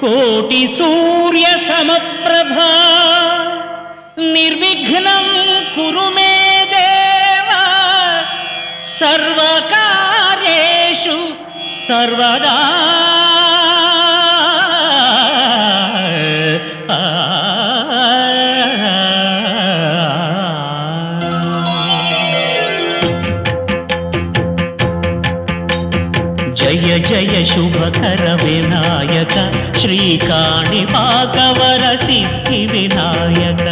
కోటి సూర్య సమప్రభా నిర్విఘ్నం కురు మే దేవ సర్వకార్యేషు సర్వదా. జయ జయ శుభకర వినాయక శ్రీకాణిపాకవర సిద్ధి వినాయక.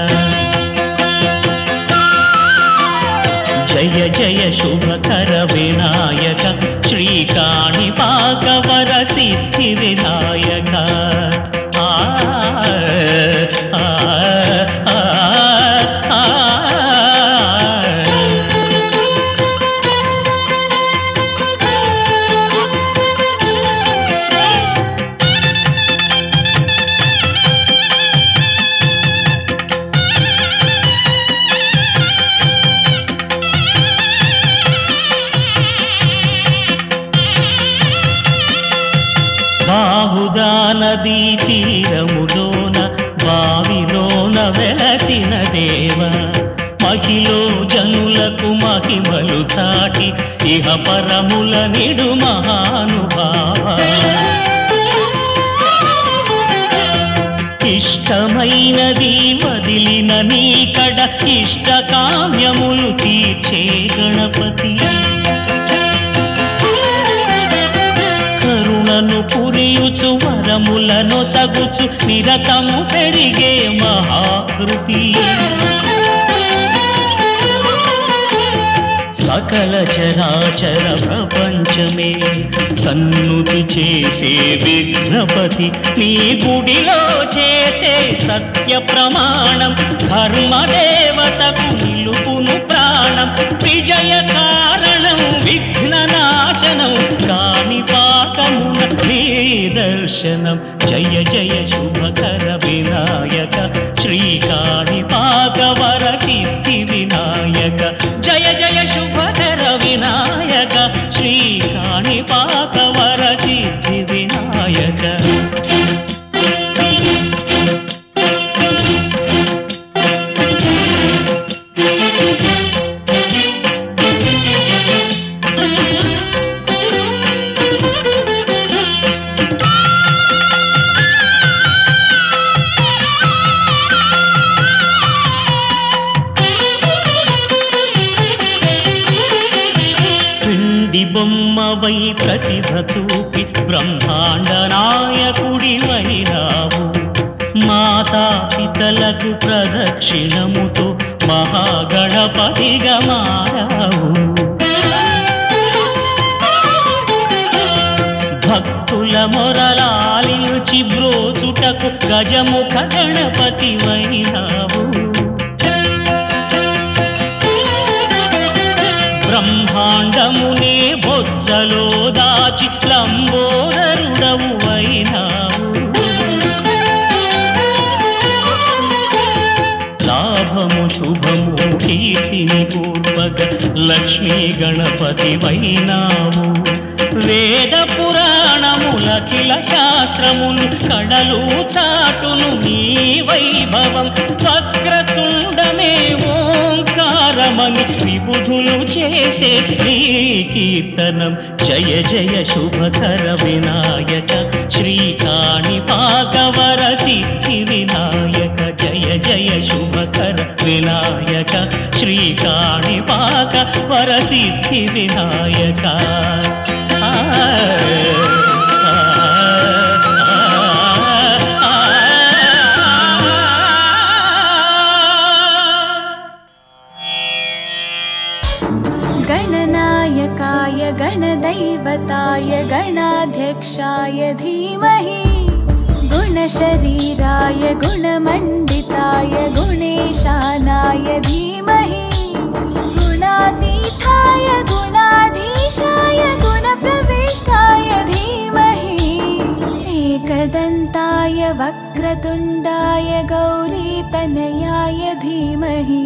జయ జయ శుభకర వినాయక శ్రీకాణిపాకవర సిద్ధి వినాయక. బాహుదా నదీ తీరములోన బావిలోన వెలసిన దేవ మహిలో జనులకు మహిమలు చాటి ఇహ పరముల నిడు మహానుభావ. ఇష్టమైనది వదిలిన నీకడ ఇష్ట కామ్యములు తీర్చే గణపతి. కరుణను పురియుచు వరములను సగుచు నిరతము పెరిగే మహాకృతి. సకల చరాచర ప్రపంచమే సన్నుతి చేసే విఘ్నపతి. నీ గుడిలో చేసే సత్య ప్రమాణం ధర్మదేవతకు నిలుపును ప్రాణం. విజయ కారణం విఘ్న నాశనం కాణిపాకమున నీ దర్శనం. జయ జయ శుభకర వినాయక శ్రీకాణిపాకవర సిద్ధి వినాయక. జయ జయ శుభకర వినాయక శ్రీకాణిపాకవర సిద్ధి వినాయక. బొమ్మవై ప్రతిభ చూపి బ్రహ్మాండ నాయకుడివైనావు. మాతా పితలకు ప్రదక్షిణముతో మహాగణపతిగా మారావు. భక్తుల మొరలాలించి బ్రోచుటకు గజముఖ గణపతివైనావు. బ్రహ్మాండమునే బొజ్జలో దాచి లంబోదరుడవు అయినావు. లాభము శుభము కీర్తిని పూర్వక లక్ష్మీ గణపతి వైనావు. వేద పురాణములఖిల శాస్త్రములు కడలు చాటును నీ వైభవం. వక్రతుండమే ఓంకారమని విబుధులు చేసే నీ కీర్తనం. జయ జయ శుభకర వినాయక శ్రీకాణిపాకవర సిద్ధి వినాయక. జయ జయ శుభకర వినాయక శ్రీకాణిపాకవర సిద్ధి వినాయక. गणनायकाय गणदैवताय गणाध्यक्षाय धीमहि गुणशरीराय गुणमण्डिताय गुणेशानाय धीमहि गुणातीताय गुणाधीशाय गुणप्रविष्टाय धीमहि एकदन्ताय वक्रतुण्डाय गौरीतनयाय धीमहि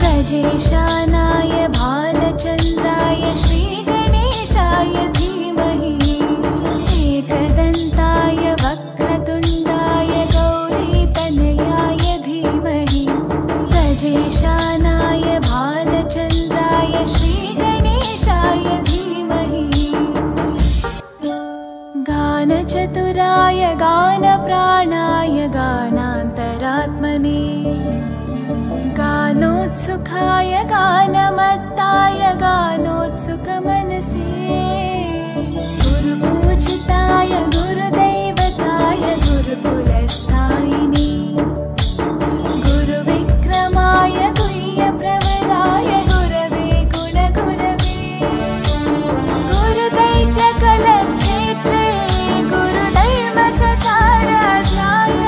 गजेशानाय भालचन्द्राय श्रीगणेशाय धीमहि एकदन्ताय वक्रतुण्डाय गानचतुराय गानप्राणाय गानान्तरात्मने गानोत्सुकाय गानमत्ताय गानोत्सुकमनसे गुरुपूजिताय गुरुदैवताय गुरुकुलस्थायिने गुरुविक्रमाय गुह्यप्रवराय गुरवे गुणगुरवे गुरुदैत्यकलक्षेत्रे गुरुधर्मसताराध्याय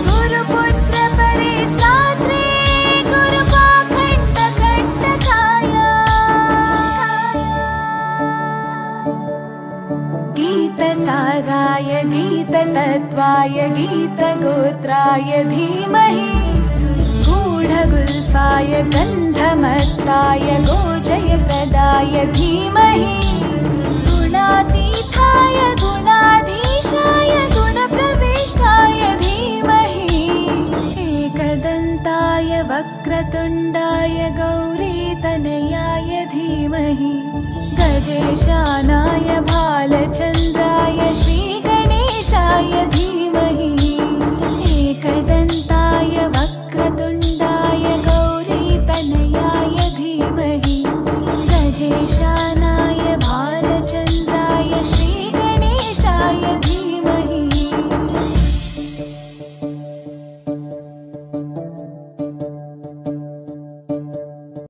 गुरुपुत्रपरित्रात्रे गुरुपाखण्डखण्डकाय गीतसाराय गीततत्त्वाय गीतगोत्राय धीमहि गूढगुल्फाय गन्धमत्ताय गोजयप्रदाय धीमहि गुणातीताय गुणाधीशाय गुणप्रविष्टाय धीमहि एकदन्ताय वक्रतुण्डाय गौरीतनयाय धीमहि गजेशानाय भालचन्द्राय श्रीगणेशाय धीमहि एकदन्ताय वक्रतुण्डाय गौरीतनयाय धीमहि गजेशानाय